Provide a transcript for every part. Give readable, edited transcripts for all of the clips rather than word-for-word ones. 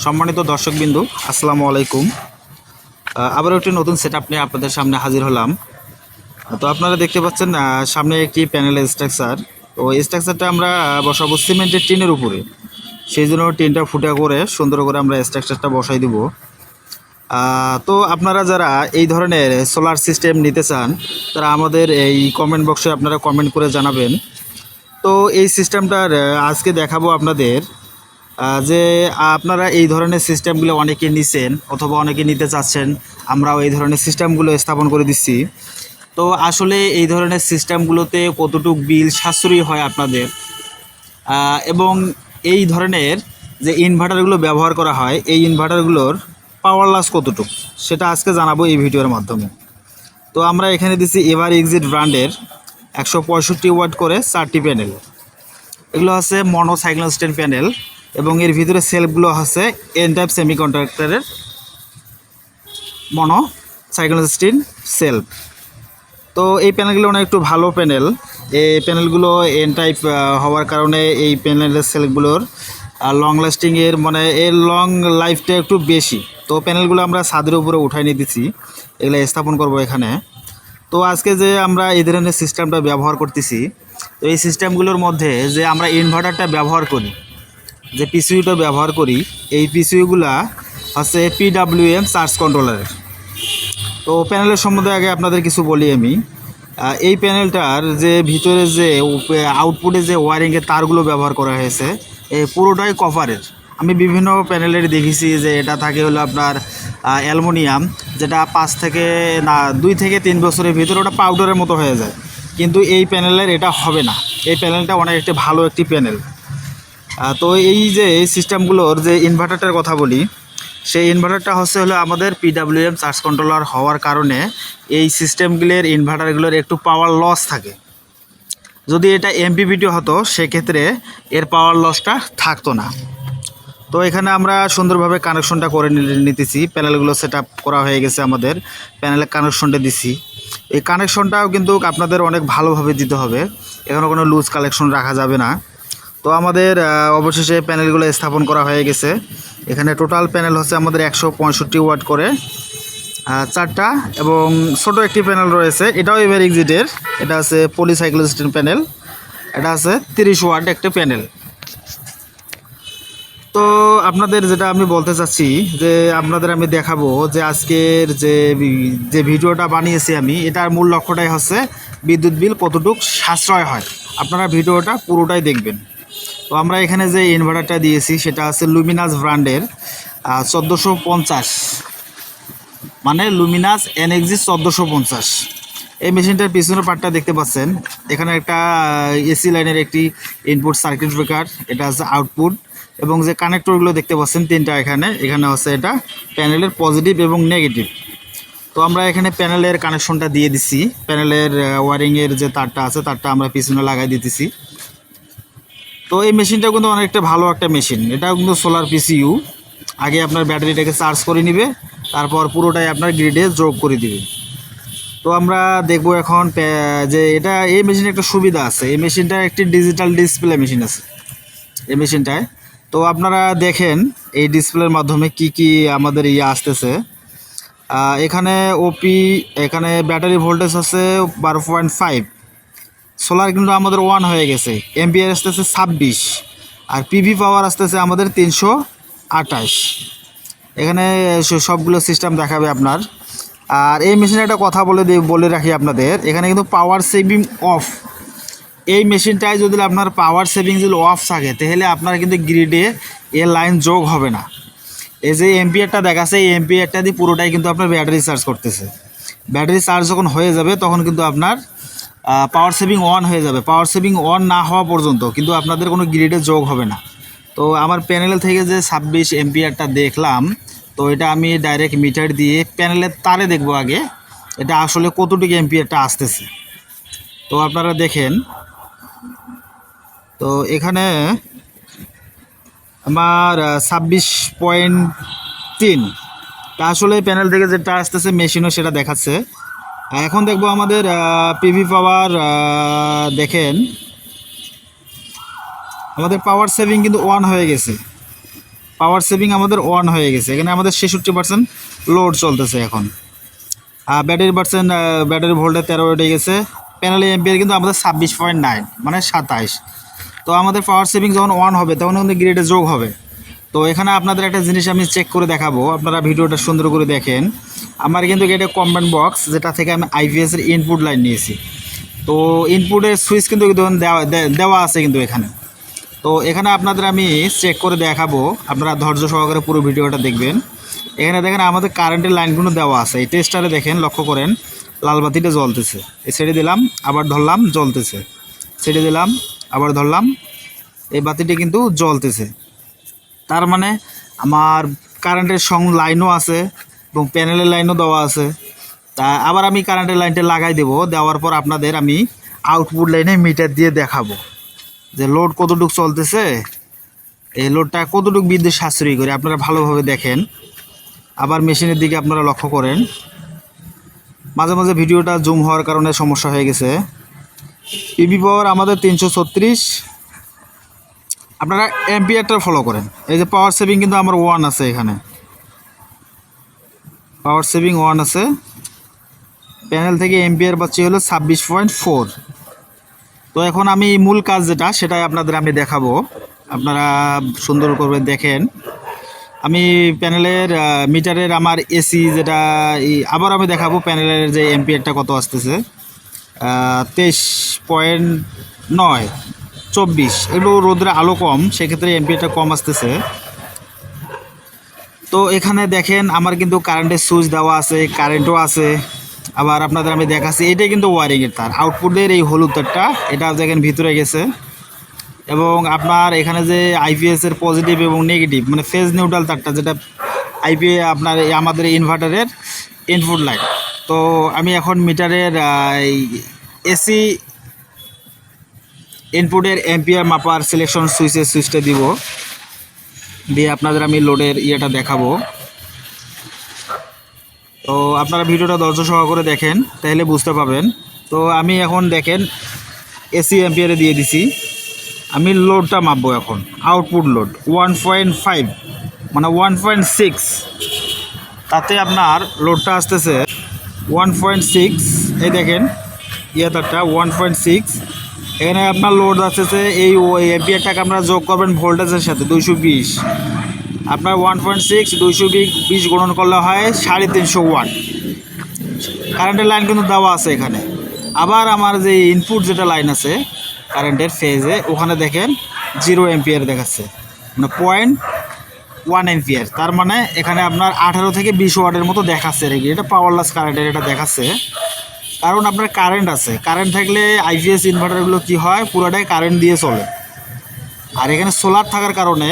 সম্মানিত দর্শকবিন্দু আসসালামু আলাইকুম। আবারও একটি নতুন সেটআপ নিয়ে আপনাদের সামনে হাজির হলাম। তো আপনারা দেখতে পাচ্ছেন সামনে একটি প্যানেল স্ট্রাকচার। তো এই স্ট্রাকচারটা আমরা বসাবো সিমেন্টের টিনের উপরে, সেই জন্য টিনটা ফুটা করে সুন্দর করে আমরা স্ট্রাকচারটা বসাই দিব। তো আপনারা যারা এই ধরনের সোলার সিস্টেম নিতে চান তারা আমাদের এই কমেন্ট বক্সে আপনারা কমেন্ট করে জানাবেন। তো এই সিস্টেমটার আজকে দেখাবো আপনাদের, যে আপনারা এই ধরনের সিস্টেমগুলো অনেকে নিছেন অথবা অনেকে নিতে চাচ্ছেন, আমরাও এই ধরনের সিস্টেমগুলো স্থাপন করে দিচ্ছি। তো আসলে এই ধরনের সিস্টেমগুলোতে কতটুকু বিল সাশ্রয়ী হয় আপনাদের, এবং এই ধরনের যে ইনভার্টারগুলো ব্যবহার করা হয় এই ইনভার্টারগুলোর পাওয়ার লস কতটুকু সেটা আজকে জানাবো এই ভিডিওর মাধ্যমে। তো আমরা এখানে দিচ্ছি এভার এক্সিট ব্র্যান্ডের 165 ওয়াট করে 4টি প্যানেল। এগুলো হচ্ছে মনো সাইক্লোন স্টেন প্যানেল এবং এর ভিতরে সেলফগুলো হচ্ছে এন টাইপ সেমিকন্ডাক্টরের মনো সাইক্লোন স্টেন সেলফ। তো এই প্যানেলগুলো অনেক একটু ভালো প্যানেল। এই প্যানেলগুলো এন টাইপ হওয়ার কারণে এই প্যানেলের সেলগুলোর লং লাস্টিংয়ের এর লং লাইফটা একটু বেশি। তো প্যানেলগুলো আমরা ছাদের উপরে উঠাই নিয়ে দিচ্ছি, এগুলো স্থাপন করব এখানে। তো আজকে যে আমরা এই ধরনের সিস্টেমটা ব্যবহার করতেছি, তো এই সিস্টেমগুলোর মধ্যে যে আমরা ইনভার্টারটা ব্যবহার করি, যে পিসিইউটা ব্যবহার করি, এই পিসিইউগুলা হচ্ছে পিডাব্লিউএম চার্জ কন্ট্রোলারের। তো প্যানেলের সম্বন্ধে আগে আপনাদের কিছু বলি আমি। এই প্যানেলটার যে ভিতরে যে আউটপুটে যে ওয়ারিংয়ের তারগুলো ব্যবহার করা হয়েছে এই পুরোটাই কপারের। আমি বিভিন্ন প্যানেলের দেখেছি যে এটা থাকে হলো আপনার অ্যালুমিনিয়াম, যেটা 2 থেকে 3 বছরের ভিতরে ওটা পাউডারের মতো হয়ে যায়, কিন্তু এই প্যানেলের এটা হবে না। এই প্যানেলটা অনেক একটি ভালো একটি প্যানেল। তো এই যে এই সিস্টেমগুলোর যে ইনভার্টারটার কথা বলি, সেই ইনভার্টারটা হলো আমাদের পিডাব্লিউএম চার্জ কন্ট্রোলার হওয়ার কারণে এই সিস্টেমগুলোর ইনভার্টারগুলোর একটু পাওয়ার লস থাকে। যদি এটা এমপিপিটি হতো সেক্ষেত্রে এর পাওয়ার লসটা থাকতো না। তো এখানে আমরা সুন্দরভাবে কানেকশনটা করে নিতেছি, প্যানেলগুলো সেট আপ করা হয়ে গেছে, আমাদের প্যানেলের কানেকশনটা দিছি। এই কানেকশনটাও কিন্তু আপনাদের অনেক ভালোভাবে দিতে হবে, এখানে কোনো লুজ কানেকশন রাখা যাবে না। তো আমাদের অবশেষে প্যানেলগুলো স্থাপন করা হয়ে গেছে। এখানে টোটাল প্যানেল হচ্ছে আমাদের 165 ওয়াট করে 4টা, এবং ছোট একটি প্যানেল রয়েছে, এটাও এভার এক্সিটের, এটা আছে পলিসাইক্লোস্টেন প্যানেল, এটা আছে 30 ওয়াট একটা প্যানেল। তো আপনাদের যেটা আমি বলতে চাচ্ছি, যে আপনাদের আমি দেখাবো যে আজকের যে ভিডিওটা বানিয়েছি আমি, এটার মূল লক্ষ্যটাই হচ্ছে বিদ্যুৎ বিল কতটুকু সাশ্রয় হয়। আপনারা ভিডিওটা পুরোটাই দেখবেন। তো আমরা এখানে যে ইনভার্টারটা দিয়েছি সেটা আছে লুমিনাস ব্র্যান্ডের 1450, লুমিনাস এনএক্সজি 1450। এই মেশিনটার পিছনের পার্টটা দেখতে পাচ্ছেন, এখানে একটা এসি লাইনের একটি ইনপুট সার্কিট ব্রেকার, এটা আছে আউটপুট, এবং যে কানেক্টরগুলো দেখতে পাচ্ছেন 3টা এখানে হচ্ছে এটা প্যানেলের পজিটিভ এবং নেগেটিভ। তো আমরা এখানে প্যানেলের কানেকশনটা দিয়ে দিচ্ছি, প্যানেলের ওয়ারিংয়ের যে তারটা আছে তারটা আমরা পিছনে লাগাই দিতেছি। তো এই মেশিনটা কিন্তু অনেকটা ভালো একটা মেশিন, এটা কিন্তু সোলার পিসিইউ। আগে আপনার ব্যাটারিটাকে চার্জ করে নিবে, তারপর পুরোটাই আপনার গ্রিডে যোগ করে দিবে। তো আমরা দেখব এখন যে এই মেশিনে একটা সুবিধা আছে, এই মেশিনটা একটি ডিজিটাল ডিসপ্লে মেশিন আছে এই মেশিনটায়। তো আপনারা দেখেন এই ডিসপ্লের মাধ্যমে কি কি আমাদের আসতেছে। এখানে এখানে ব্যাটারি ভোল্টেজ আছে 12.5, সোলার কিন্তু আমাদের 1 হয়ে গেছে, এম্পিয়ার আসতেছে 26, আর পিভি পাওয়ার আসতেছে আমাদের 328। এখানে সবগুলো সিস্টেম দেখাবে আপনার। আর এই মেশিনে একটা কথা বলে রাখি আপনাদের, এখানে কিন্তু পাওয়ার সেভিং অফ। এই মেশিনটায় যদি আপনার পাওয়ার সেভিং যদি অফ থাকে তাহলে আপনার কিন্তু গ্রিডে এর লাইন যোগ হবে না। এই যে এম্পিয়ারটা দেখাচ্ছে, এই এম্পিয়ারটা দিয়ে পুরোটাই কিন্তু আপনার ব্যাটারি চার্জ করতেছে। ব্যাটারি চার্জ যখন হয়ে যাবে তখন কিন্তু আপনার পাওয়ার সেভিং অন হয়ে যাবে। পাওয়ার সেভিং অন না হওয়া পর্যন্ত কিন্তু আপনাদের কোনো গ্রিডে যোগ হবে না। তো আমার প্যানেল থেকে যে 26 এম্পিয়ারটা দেখলাম, তো এটা আমি ডাইরেক্ট মিটার দিয়ে প্যানেলের তারে দেখব আগে এটা আসলে কতটুকু এম্পিয়ারটা আসতেছে। তো আপনারা দেখেন, তো এখানে আমার 26.3, তা আসলে প্যানেল থেকে যেটা আসতেছে মেশিনও সেটা দেখাচ্ছে। এখন দেখবো আমাদের পিভি পাওয়ার। দেখেন আমাদের পাওয়ার সেভিং কিন্তু 1 হয়ে গেছে, পাওয়ার সেভিং আমাদের অন হয়ে গেছে। এখানে আমাদের 66% লোড চলতেছে এখন। ব্যাটারি ভোল্টে 13 উঠে গেছে। প্যানেল এম্পিয়ার কিন্তু আমাদের 26.9 মানে 27। তো আমাদের পাওয়ার সেভিং যখন অন হবে তখন কিন্তু গ্রিডে যোগ হবে। তো এখানে আপনাদের একটা জিনিস আমি চেক করে দেখাবো, আপনারা ভিডিওটা সুন্দর করে দেখেন। আমার কিন্তু এটা কম্বাইন্ড বক্স, যেটা থেকে আমি আইপিএসের ইনপুট লাইন নিয়েছি। তো ইনপুটের সুইচ কিন্তু দেওয়া আছে কিন্তু এখানে। তো এখানে আপনাদের আমি চেক করে দেখাবো, আপনারা ধৈর্য সহকারে পুরো ভিডিওটা দেখবেন। এখানে দেখেন আমাদের কারেন্টের লাইনগুলো দেওয়া আছে। এই টেস্টারে দেখেন, লক্ষ্য করেন, লাল বাতিটা জ্বলতেছে। এই ছেড়ে দিলাম, আবার ধরলাম, জ্বলতেছে। ছেড়ে দিলাম, আবার ধরলাম, এই বাতিটা কিন্তু জ্বলতেছে। তার মানে আমার কারেন্টের লাইনও আছে এবং প্যানেলের লাইনও দেওয়া আছে। তা আবার আমি কারেন্টের লাইনটা লাগাই দেবো। দেওয়ার পর আপনাদের আমি আউটপুট লাইনে মিটার দিয়ে দেখাবো যে লোড কতটুকু চলতেছে, এই লোডটা কতটুকু বিদ্যুৎ সাশ্রয়ী করে। আপনারা ভালোভাবে দেখেন, আবার মেশিনের দিকে আপনারা লক্ষ্য করেন। মাঝে মাঝে ভিডিওটা জুম হওয়ার কারণে সমস্যা হয়ে গেছে। পিবি পাওয়ার আমাদের 336। আপনারা অ্যাম্পিয়ারটা ফলো করেন। এই যে পাওয়ার সেভিং কিন্তু আমার 1 আছে, এখানে পাওয়ার সেভিং 1 আছে। প্যানেল থেকে অ্যাম্পিয়ার পাচ্ছি হলো 26.4। তো এখন আমি মূল কাজ যেটা, সেটাই আপনাদের আমি দেখাবো। আপনারা সুন্দর করে দেখেন। আমি প্যানেলের মিটারের আমার এসি যেটা আবার আমি দেখাবো প্যানেলের যে অ্যাম্পিয়ারটা কত আসতেছে। 23.9, 24। এগুলো রোদের আলো কম, সেক্ষেত্রে অ্যাম্পিয়ারটা কম আসতেছে। তো এখানে দেখেন আমার কিন্তু কারেন্টের সুইচ দেওয়া আছে, কারেন্টও আছে। আবার আপনাদের আমি দেখাচ্ছি, এটাই কিন্তু ওয়ারিংয়ের তার। আউটপুটের এই হলুদ তারটা, এটা দেখেন ভিতরে গেছে। এবং আপনার এখানে যে আইপিএসের পজিটিভ এবং নেগেটিভ মানে ফেজ নিউট্রাল তারটা, যেটা আপনার আমাদের ইনভার্টারের ইনপুট লাইন। তো আমি এখন মিটারের এসি ইনপুটের অ্যাম্পিয়ার মাপার সিলেকশন সুইচটা দিব, দিয়ে আপনাদের আমি লোডের ইয়েটা দেখাবো। তো আপনারা ভিডিওটা ধৈর্য সহকারে দেখেন, তাহলে বুঝতে পারবেন। তো আমি এখন দেখেন এসি অ্যাম্পিয়ারে দিয়ে দিছি। আমি লোডটা মাপবো এখন। আউটপুট লোড 1.5 মানে 1.6। তাতে আপনার লোডটা আসতেছে 1.6। এই দেখেন তারটা 1.6। এখানে আপনার লোড আসতেছে এই অ্যাম্পিয়ারটাকে আপনারা যোগ করবেন ভোল্টেজের সাথে 220। আপনার 1.6 220 গুণন করলে হয় 350 ওয়াট। কারেন্টের লাইন কিন্তু দেওয়া আছে এখানে। আবার আমার যে ইনপুট যেটা লাইন আছে কারেন্টের ফেজে, ওখানে দেখেন 0 অ্যাম্পিয়ার দেখাচ্ছে, মানে 0.1 অ্যাম্পিয়ার। তার মানে এখানে আপনার 18 থেকে 20 ওয়াটের মতো দেখাচ্ছে। এটা পাওয়ারলেস কারেন্টের এটা দেখাচ্ছে, কারণ আপনার কারেন্ট আছে। কারেন্ট থাকলে আইপিএস ইনভার্টারগুলো কি হয়, পুরোটাই কারেন্ট দিয়ে চলে। আর এখানে সোলার থাকার কারণে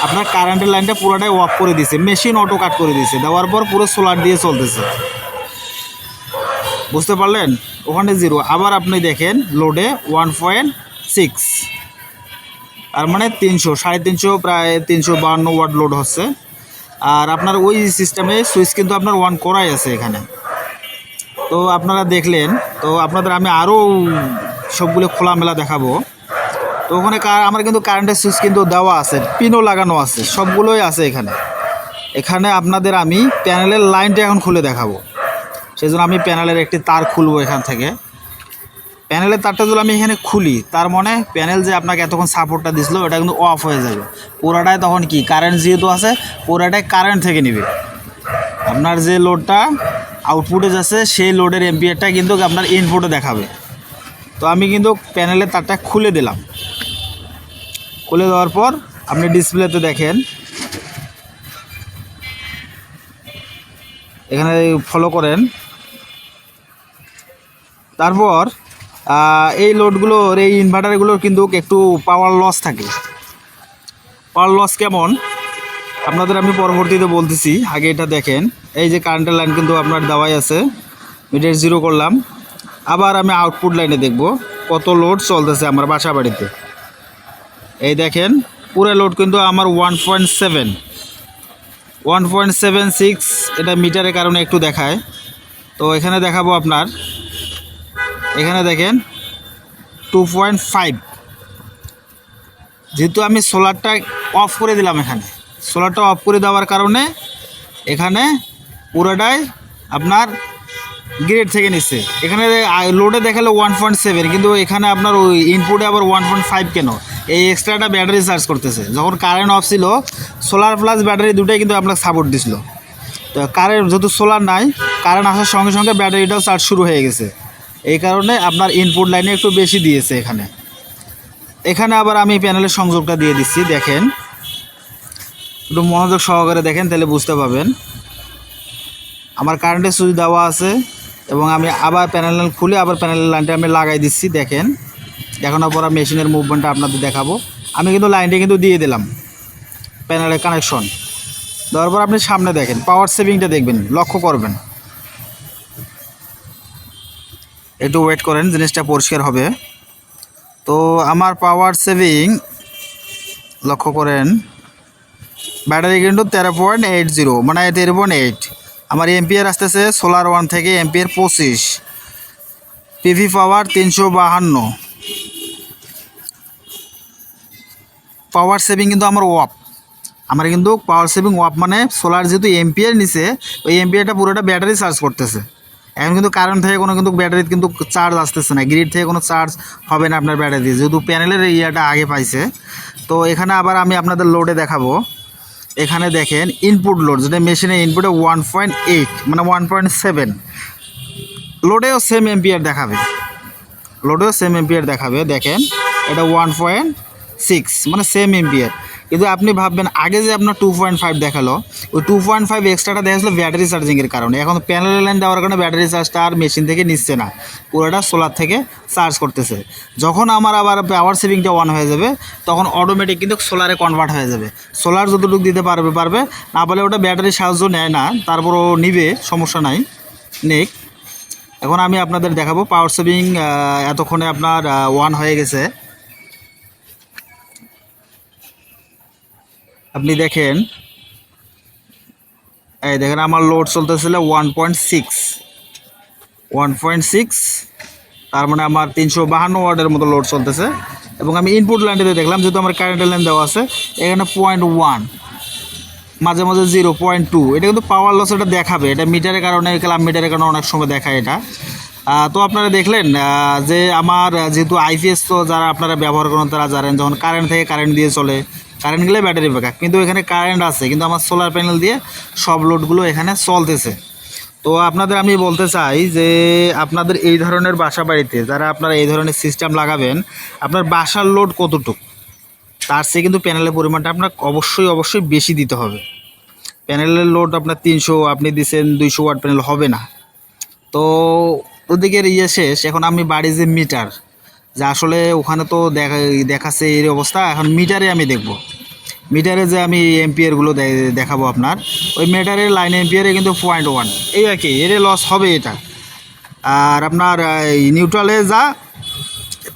আপনার কারেন্টের লাইনটা পুরোটাই অফ করে দিয়েছে, মেশিন অটো কাট করে দিয়েছে। দেওয়ার পর পুরো সোলার দিয়ে চলতেছে, বুঝতে পারলেন? ওখানে 0। আবার আপনি দেখেন লোডে 1.6, তার মানে 300 প্রায় 352 ওয়াট লোড হচ্ছে। আর আপনার ওই সিস্টেমে সুইচ কিন্তু আপনার অন করাই আছে এখানে। তো আপনারা দেখলেন। তো আপনাদের আমি আরও সবগুলো খোলামেলা দেখাবো। তো ওখানে আমার কিন্তু কারেন্টের সুইচ কিন্তু দেওয়া আছে, পিনও লাগানো আছে, সবগুলোই আছে এখানে। এখানে আপনাদের আমি প্যানেলের লাইনটা এখন খুলে দেখাবো। সেই জন্য আমি প্যানেলের একটি তার খুলবো এখান থেকে। প্যানেলের তারটা যদি আমি এখানে খুলি, তার মানে প্যানেল যে আপনাকে এতক্ষণ সাপোর্টটা দিছিল ওটা কিন্তু অফ হয়ে যাবে পুরাটাই। তখন কি কারেন্ট যেহেতু আছে, পুরাটাই কারেন্ট থেকে নেবে। আপনার যে লোডটা আউটপুটে যাচ্ছে সেই লোডের এম্পিয়ারটা কিন্তু আপনার ইনপুটে দেখাবে। তো আমি কিন্তু প্যানেলের তারটা খুলে দিলাম। খুলে দেওয়ার পর আপনি ডিসপ্লেতে দেখেন, এখানে ফলো করেন। তারপর এই লোডগুলোর, এই ইনভার্টারগুলোর কিন্তু একটু পাওয়ার লস থাকে। পাওয়ার লস কেমন আপনাদের আমি পরবর্তীতে বলতেছি, আগে এটা দেখেন। এই যে কারেন্টের লাইন কিন্তু আপনার দেওয়াই আছে, মিটার 0 করলাম। আবার আমি আউটপুট লাইনে দেখব কত লোড চলতেছে আমার বাসা বাড়িতে। এই দেখেন পুরো লোড কিন্তু আমার 1.76। এটা মিটারের কারণে একটু দেখায়। তো এখানে দেখাবো আপনার, এখানে দেখেন 2.5। যেহেতু আমি সোলারটা অফ করে দিলাম, এখানে সোলারটা অফ করে দেওয়ার কারণে এখানে পুরোটাই আপনার গ্রেড থেকে নিচ্ছে। এখানে লোডে দেখালো 1.7, কিন্তু এখানে আপনার ওই ইনপুটে আবার 1.5 কেন? এই এক্সট্রাটা ব্যাটারি চার্জ করতেছে। যখন কারেন্ট অফ ছিল সোলার প্লাস ব্যাটারি দুটাই কিন্তু আপনাকে সাপোর্ট দিছিল। তো কারেন্ট যেহেতু সোলার নাই, কারেন্ট আসার সঙ্গে সঙ্গে ব্যাটারিটাও চার্জ শুরু হয়ে গেছে। এই কারণে আপনার ইনপুট লাইনে একটু বেশি দিয়েছে। এখানে আবার আমি প্যানেলের সংযোগটা দিয়ে দিচ্ছি, দেখেন একটু মনোযোগ সহকারে দেখেন, তাহলে বুঝতে পারবেন। আমার কারেন্টের সুইচ দেওয়া আছে এবং আমি আবার প্যানেল খুলে আবার প্যানেলের লাইনটা আমি লাগাই দিচ্ছি। দেখেন দেখানোর পর মেশিনের মুভমেন্টটা আপনাদের দেখাবো। আমি কিন্তু লাইনটা কিন্তু দিয়ে দিলাম প্যানেলের কানেকশন দেওয়ার পর আপনি সামনে দেখেন পাওয়ার সেভিংটা দেখবেন, লক্ষ্য করবেন। একটু ওয়েট করেন, জিনিসটা পরিষ্কার হবে। তো আমার পাওয়ার সেভিং লক্ষ্য করেন, ব্যাটারি কিন্তু 13.80 মানে 13.8। আমার এম্পিয়ার আসতেছে সোলার 1 থেকে এম্পিয়ার 25, পিভি পাওয়ার 352। পাওয়ার সেভিং কিন্তু আমার অফ, আমার কিন্তু পাওয়ার সেভিং অফ, মানে সোলার যেহেতু এম্পিয়ার নিছে ওই এম্পিয়ারটা পুরোটা ব্যাটারি চার্জ করতেছে। এখন কিন্তু কারেন্ট থেকে কোনো কিন্তু ব্যাটারিতে কিন্তু চার্জ আসতেছে না, গ্রিড থেকে কোনো চার্জ হবে না আপনার ব্যাটারি, যেহেতু প্যানেলের ইয়াটা আগে পাইছে। তো এখানে আবার আমি আপনাদের লোডে দেখাবো। এখানে দেখেন ইনপুট লোড, যেটা মেশিনের ইনপুটে 1.8 মানে 1.7, লোডেও সেম এম্পিয়ার দেখাবে, দেখেন এটা 1.6 মানে সেম এম্পিয়ার। কিন্তু আপনি ভাববেন আগে যে আপনার 2.5 দেখালো, ওই 2.5 এক্সট্রাটা দেখাচ্ছিল ব্যাটারি চার্জিংয়ের কারণে। এখন প্যানেলের লাইন দেওয়ার কারণে ব্যাটারি চার্জটা আর মেশিন থেকে নিচ্ছে না, পুরোটা সোলার থেকে চার্জ করতেছে। যখন আমার আবার পাওয়ার সেভিংটা অন হয়ে যাবে তখন অটোমেটিক কিন্তু সোলারে কনভার্ট হয়ে যাবে। সোলার যতটুকু দিতে পারবে, না বলে ওটা ব্যাটারির সাহায্য নেয় না, তারপরও নিবে, সমস্যা নাই, নেক। এখন আমি আপনাদের দেখাবো পাওয়ার সেভিং এতক্ষণে আপনার অন হয়ে গেছে। আপনি দেখেন, এই দেখেন আমার লোড চলতেছিল 1.6, তার মানে আমার 352 ওয়াটের মতো লোড চলতেছে। এবং আমি ইনপুট লাইনটাতে দেখলাম, যেহেতু আমার কারেন্টের লাইন দেওয়া আছে, এখানে 0.1, মাঝে মাঝে 0.2। এটা কিন্তু পাওয়ার লস এটা দেখাবে, এটা মিটারের কারণে, ক্লাব মিটারের কারণে অনেক সময় দেখায় এটা। তো আপনারা দেখলেন যে আমার যেহেতু আইপিএস, তো যারা আপনারা ব্যবহার করেন তারা জানেন, যখন কারেন্ট থেকে কারেন্ট দিয়ে চলে, কারেন্ট গেলে ব্যাটারি ব্যাকআপ, কিন্তু এখানে কারেন্ট আছে, কিন্তু আমার সোলার প্যানেল দিয়ে সব লোডগুলো এখানে চলতেছে। তো আপনাদের আমি বলতে চাই যে আপনাদের এই ধরনের বাসা বাড়িতে যারা আপনারা এই ধরনের সিস্টেম লাগাবেন, আপনার বাসার লোড কতটুকু, তার চেয়ে কিন্তু প্যানেলের পরিমাণটা আপনার অবশ্যই বেশি দিতে হবে। প্যানেলের লোড আপনার 300, আপনি দিচ্ছেন 200 ওয়াট প্যানেল, হবে না। তো ওদিকের শেষ। এখন আমি বাড়ি যে মিটার, যে আসলে ওখানে তো দেখাচ্ছে এই অবস্থা, এখন মিটারে আমি দেখব। মিটারে যে আমি এম্পিয়ারগুলো দেখাবো আপনার, ওই মিটারের লাইন এম্পিয়ারে কিন্তু 0.1, এই আর কি, এর লস হবে এটা। আর আপনার নিউট্রালে যা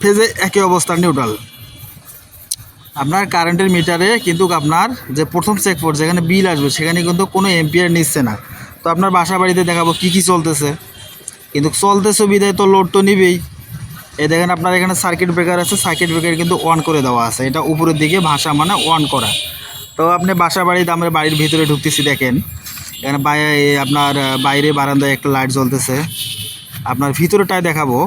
ফেজে একই অবস্থা, নিউট্রাল। আপনার কারেন্টের মিটারে কিন্তু আপনার যে প্রথম চেকপোর্ট যেখানে বিল আসবে সেখানে কিন্তু কোনো এম্পিয়ার নিচ্ছে না। তো আপনার বাসা বাড়িতে দেখাবো কী চলতেছে, কিন্তু চলতেছে বিধায় তো লোড তো নিবেই। এই দেখেন আপনার এখানে সার্কিট ব্রেকার আছে, সার্কিট ব্রেকার কিন্তু অন করে দেওয়া আছে, এটা উপরের দিকে ভাষা মানে অন করা। তো আপনি বাসা বাড়িতে, আমরা বাড়ির ভিতরে ঢুকতেছি, দেখেন এখানে আপনার বাইরে বারান্দায় একটা লাইট জ্বলতেছে। আপনার ভিতরেটায় দেখাবো।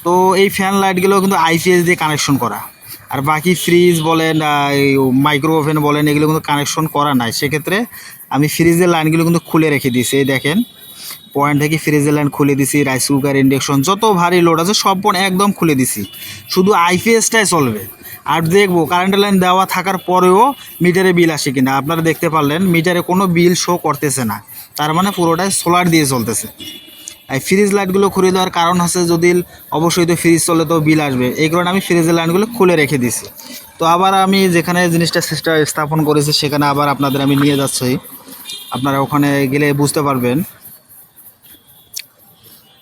তো এই ফ্যান লাইটগুলো কিন্তু আইপিএস দিয়ে কানেকশন করা, আর বাকি ফ্রিজ বলেন, মাইক্রো ওভেন বলেন, এগুলো কিন্তু কানেকশন করা নাই। সেক্ষেত্রে আমি ফ্রিজের লাইনগুলো কিন্তু খুলে রেখে দিয়েছি। এই দেখেন পয়েন্ট থেকে ফ্রিজের লাইন খুলে দিছি, রাইস কুকার, ইন্ডাকশন, যত ভারী লোড আছে সব পয়েন্ট একদম খুলে দিছি, শুধু আইপিএসটাই চলবে। আর দেখবো কারেন্টের লাইন দেওয়া থাকার পরেও মিটারে বিল আসে কিনা। আপনারা দেখতে পারলেন মিটারে কোনো বিল শো করতেছে না, তার মানে পুরোটাই সোলার দিয়ে চলতেছে। এই ফ্রিজ লাইটগুলো খুলে দেওয়ার কারণ হচ্ছে যদি অবশ্যই তো ফ্রিজ চলে তো বিল আসবে, এই কারণে আমি ফ্রিজের লাইনগুলো খুলে রেখে দিছি। তো আবার আমি যেখানে জিনিসটা স্থাপন করেছি সেখানে আবার আপনাদের আমি নিয়ে যাচ্ছি, আপনারা ওখানে গেলে বুঝতে পারবেন।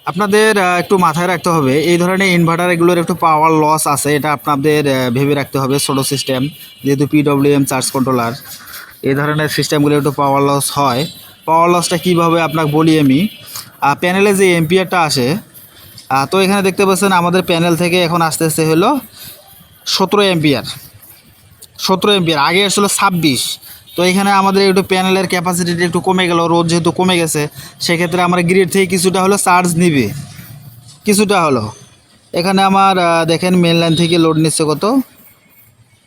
আপনাদের একটু মাথায় রাখতে হবে এই ধরনের ইনভার্টার এগুলোর একটু পাওয়ার লস আছে, এটা আপনাদের ভেবে রাখতে হবে। ছোটো সিস্টেম যেহেতু পিডব্লিউএম চার্জ কন্ট্রোলার, এই ধরনের সিস্টেমগুলো একটু পাওয়ার লস হয়। পাওয়ার লসটা কীভাবে আপনাকে বলি আমি। প্যানেলে যে এম্পিয়ারটা আসে, তো এখানে দেখতে পাচ্ছেন আমাদের প্যানেল থেকে এখন আসতে হলো 17 এম্পিয়ার। 17 এম্পিয়ার, আগে আসলে 26, তো এখানে আমাদের একটু প্যানেলের ক্যাপাসিটিটা একটু কমে গেল, রোদ যেহেতু কমে গেছে সেক্ষেত্রে আমার গ্রিড থেকে কিছুটা হলো চার্জ নিবে, কিছুটা হলো। এখানে আমার দেখেন মেন লাইন থেকে লোড নিচ্ছে কত,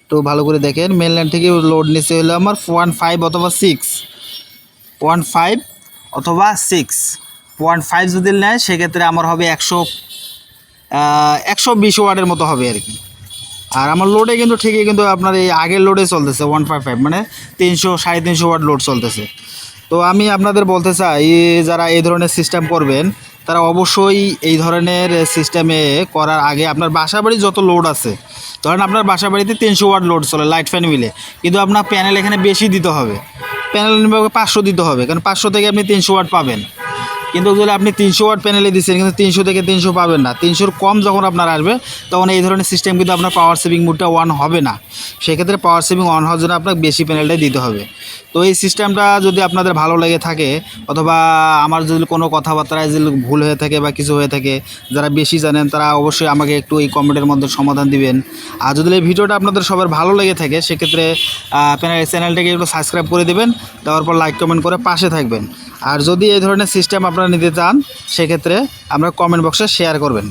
তো ভালো করে দেখেন মেন লাইন থেকে লোড নিচ্ছে হলো আমার 1.5 অথবা 6, 1.5 অথবা 6, 0.5 যদি নেয় সেক্ষেত্রে আমার হবে 120 ওয়াটের মতো হবে আর কি। আর আমার লোডে কিন্তু ঠিকই কিন্তু আপনার এই আগের লোডে চলতেছে 155, মানে 300 350 ওয়াট লোড চলতেছে। তো আমি আপনাদের বলতে চাই যারা এই ধরনের সিস্টেম করবেন তারা অবশ্যই এই ধরনের সিস্টেমে করার আগে আপনার বাসাবাড়ি যত লোড আছে, ধরেন আপনার বাসাবাড়িতে 300 ওয়াট লোড চলে লাইট ফ্যান মিলে, কিন্তু আপনার প্যানেল এখানে বেশি দিতে হবে, প্যানেল 500 দিতে হবে, কারণ 500 থেকে আপনি 300 ওয়াট পাবেন। কিন্তু যদি আপনি 300 ওয়াট প্যানেলে দিচ্ছেন কিন্তু 300 থেকে 300 পাবেন না, 300-র কম যখন আপনার আসবে তখন এই ধরনের সিস্টেম কিন্তু আপনার পাওয়ার সেভিং মোডটা অন হবে না। সেক্ষেত্রে পাওয়ার সেভিং অন হওয়ার জন্য আপনাকে বেশি প্যানেলটাই দিতে হবে। তো এই সিস্টেমটা যদি আপনাদের ভালো লেগে থাকে অথবা আমার যদি কোনো কথাবার্তায় যদি ভুল হয়ে থাকে বা কিছু হয়ে থাকে, যারা বেশি জানেন তারা অবশ্যই আমাকে একটু এই কমেন্টের মধ্যে সমাধান দিবেন। আর যদি এই ভিডিওটা আপনাদের সবার ভালো লেগে থাকে সেক্ষেত্রে চ্যানেলটাকে একটু সাবস্ক্রাইব করে দেবেন, দেওয়ার পর লাইক কমেন্ট করে পাশে থাকবেন। আর যদি এই ধরনের সিস্টেম আপনারা নিতে চান সেক্ষেত্রে আমরা কমেন্ট বক্সে শেয়ার করবেন।